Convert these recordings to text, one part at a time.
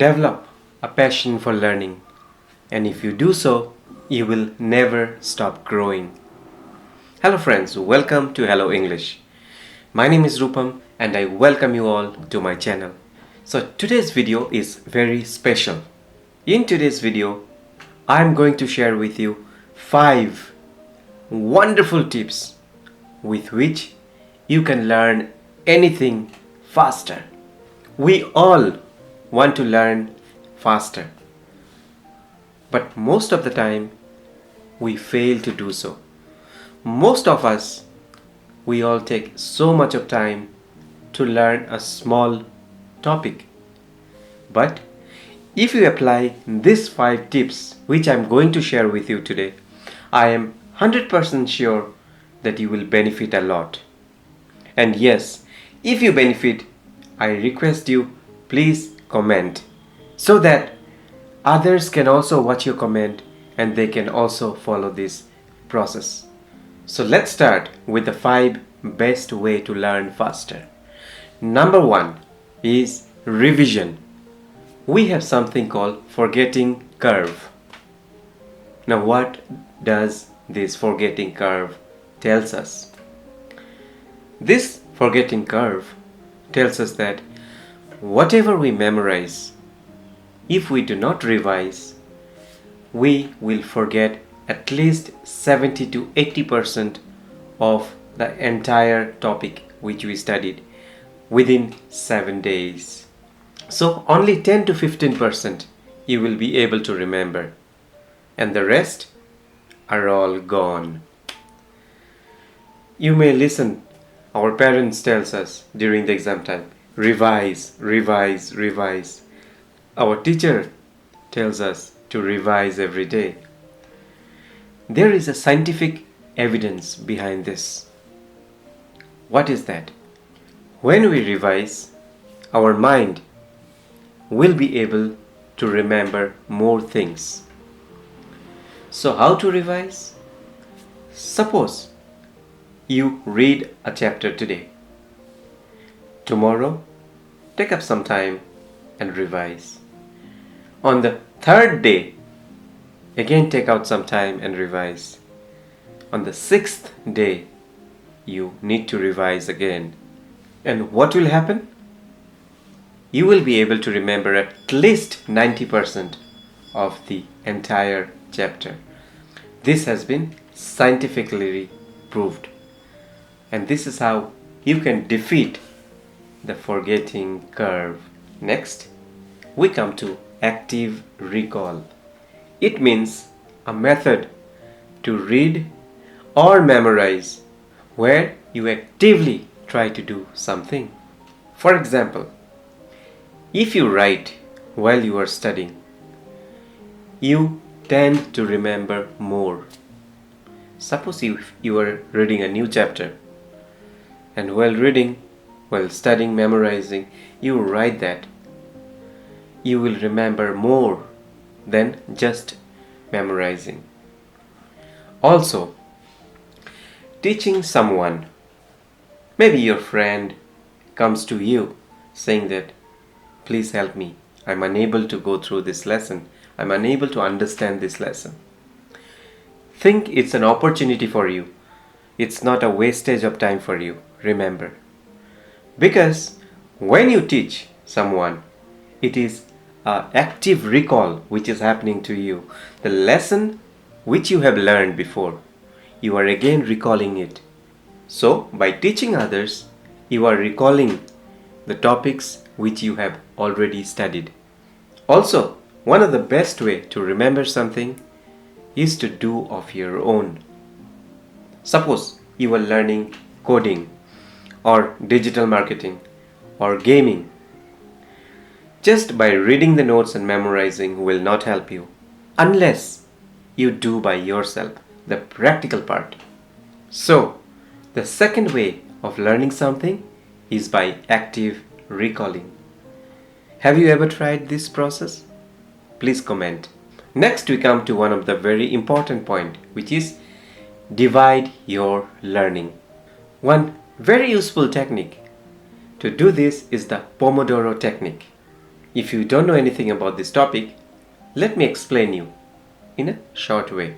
develop a passion for learning, and if you do so, you will never stop growing. Hello friends, welcome to Hello English. My name is Rupam and I welcome you all to my channel. So today's video is very special. In today's video, I'm going to share with you 5 wonderful tips with which you can learn anything faster. We all want to learn faster, but most of the time we fail to do so. Most of us, we all take so much of time to learn a small topic. But if you apply these 5 tips which I'm going to share with you today, I am 100% sure that you will benefit a lot. And yes, if you benefit, I request you, please comment so that others can also watch your comment and they can also follow this process. So let's start with the 5 best way to learn faster. Number 1 is revision. We have something called forgetting curve. Now what does this forgetting curve tells us? This forgetting curve tells us that whatever we memorize, if we do not revise, we will forget at least 70 to 80% of the entire topic which we studied within 7 days. So only 10 to 15% you will be able to remember, and the rest are all gone. You may listen, our parents tells us during the exam time, revise, revise, revise. Our teacher tells us to revise every day. There is a scientific evidence behind this. What is that? When we revise, our mind will be able to remember more things. So how to revise? Suppose you read a chapter today. Tomorrow, take up some time and revise. On the 3rd day, again take out some time and revise. On the 6th day, you need to revise again. And what will happen? You will be able to remember at least 90% of the entire chapter. This has been scientifically proved. And this is how you can defeat the forgetting curve. Next, we come to active recall. It means a method to read or memorize where you actively try to do something. For example, if you write while you are studying, you tend to remember more. Suppose if you are reading a new chapter, and while reading, while studying, memorizing, you write that, you will remember more than just memorizing. Also, teaching someone, maybe your friend comes to you saying that, please help me, I'm unable to go through this lesson, I'm unable to understand this lesson. Think it's an opportunity for you. It's not a wastage of time for you, remember. Because when you teach someone, it is an active recall which is happening to you. The lesson which you have learned before, you are again recalling it. So by teaching others, you are recalling the topics which you have already studied. Also, one of the best way to remember something is to do of your own. Suppose you are learning coding or digital marketing or gaming. Just by reading the notes and memorizing will not help you unless you do by yourself the practical part. So, the second way of learning something is by active recalling. Have you ever tried this process? Please comment. Next we come to one of the very important point, which is divide your learning. One very useful technique to do this is the Pomodoro technique. If you don't know anything about this topic, let me explain you in a short way.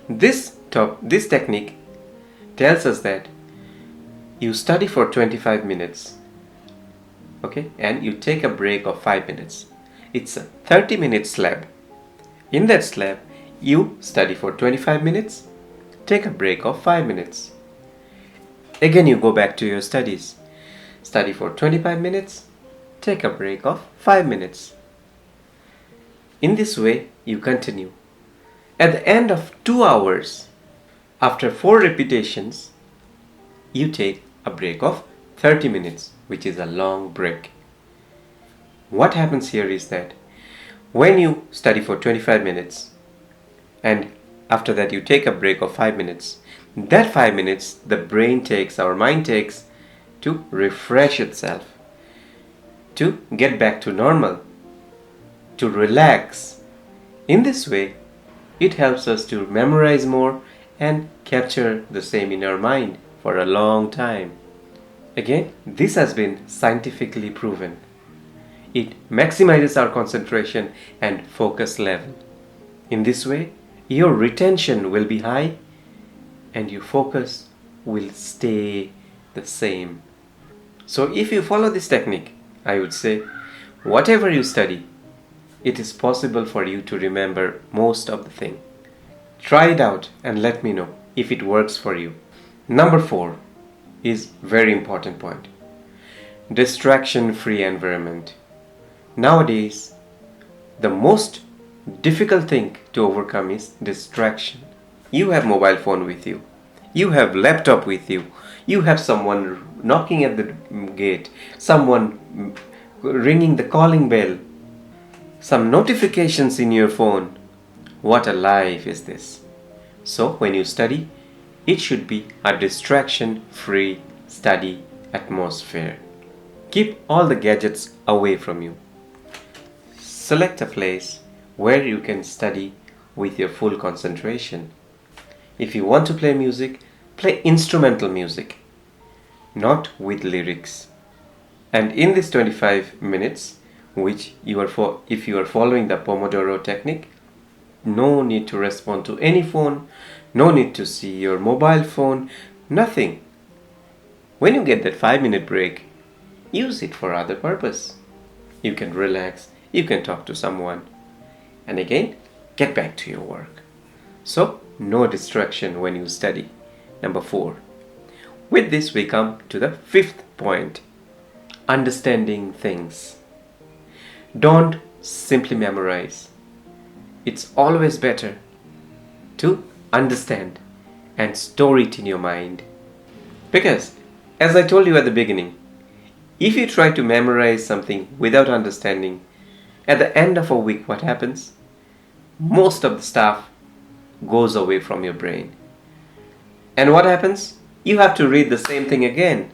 This technique tells us that you study for 25 minutes, okay, and you take a break of 5 minutes. It's a 30-minute slab. In that slab, you study for 25 minutes, take a break of 5 minutes. Again, you go back to your studies. Study for 25 minutes, take a break of 5 minutes. In this way, you continue. At the end of 2 hours, after 4 repetitions, you take a break of 30 minutes, which is a long break. What happens here is that when you study for 25 minutes and after that you take a break of 5 minutes, that 5 minutes the brain takes, our mind takes, to refresh itself, to get back to normal, to relax. In this way, it helps us to memorize more and capture the same in our mind for a long time. Again, this has been scientifically proven. It maximizes our concentration and focus level. In this way, your retention will be high and your focus will stay the same. So if you follow this technique, I would say, whatever you study, it is possible for you to remember most of the thing. Try it out and let me know if it works for you. Number 4 is very important point. Distraction-free environment. Nowadays, the most difficult thing to overcome is distraction. You have mobile phone with you. You have laptop with you. You have someone knocking at the gate. Someone ringing the calling bell. Some notifications in your phone. What a life is this? So when you study, it should be a distraction-free study atmosphere. Keep all the gadgets away from you. Select a place where you can study with your full concentration. If you want to play music, play instrumental music, not with lyrics. And in this 25 minutes, which if you are following the Pomodoro technique, no need to respond to any phone, no need to see your mobile phone, nothing. When you get that 5-minute break, use it for other purpose. You can relax, you can talk to someone, and again, get back to your work. So, no distraction when you study. Number 4. With this, we come to the 5th point. Understanding things. Don't simply memorize. It's always better to understand and store it in your mind. Because, as I told you at the beginning, if you try to memorize something without understanding, at the end of a week, what happens? Most of the stuff goes away from your brain. And what happens? You have to read the same thing again.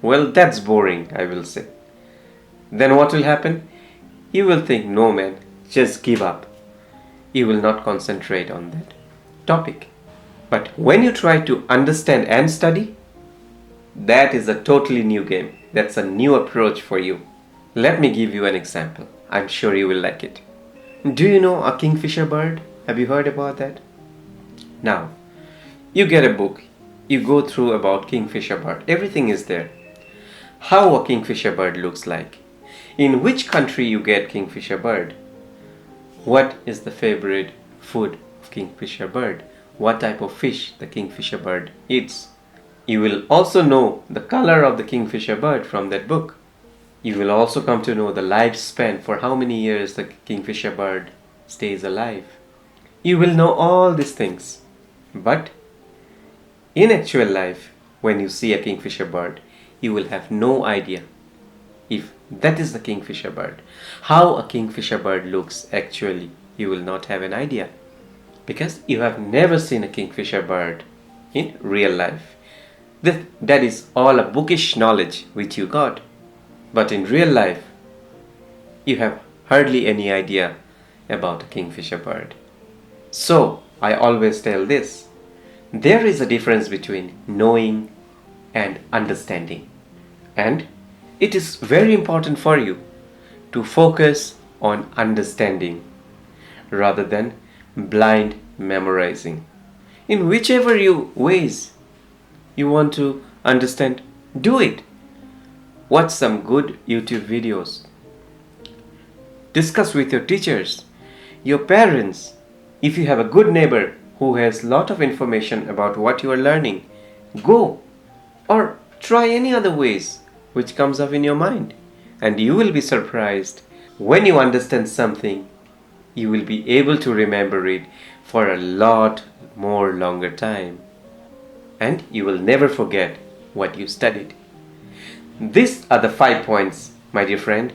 Well, that's boring, I will say. Then what will happen? You will think, no man, just give up. You will not concentrate on that topic. But when you try to understand and study, that is a totally new game. That's a new approach for you. Let me give you an example. I'm sure you will like it. Do you know a kingfisher bird? Have you heard about that? Now, you get a book. You go through about kingfisher bird. Everything is there. How a kingfisher bird looks like. In which country you get kingfisher bird. What is the favorite food of kingfisher bird? What type of fish the kingfisher bird eats. You will also know the color of the kingfisher bird from that book. You will also come to know the lifespan, for how many years the kingfisher bird stays alive. You will know all these things. But in actual life, when you see a kingfisher bird, you will have no idea if that is the kingfisher bird. How a kingfisher bird looks actually, you will not have an idea. Because you have never seen a kingfisher bird in real life. That is all a bookish knowledge which you got. But in real life, you have hardly any idea about a kingfisher bird. So, I always tell this. There is a difference between knowing and understanding. And it is very important for you to focus on understanding rather than blind memorizing. In whichever ways you want to understand, do it. Watch some good YouTube videos. Discuss with your teachers, your parents. If you have a good neighbor who has lot of information about what you are learning, go or try any other ways which comes up in your mind, and you will be surprised. When you understand something, you will be able to remember it for a lot more longer time, and you will never forget what you studied. These are the 5 points, my dear friend.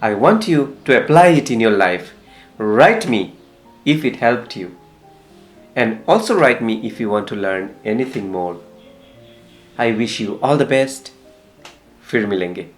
I want you to apply it in your life. Write me if it helped you, and also write me if you want to learn anything more. I wish you all the best. फिर मिलेंगे.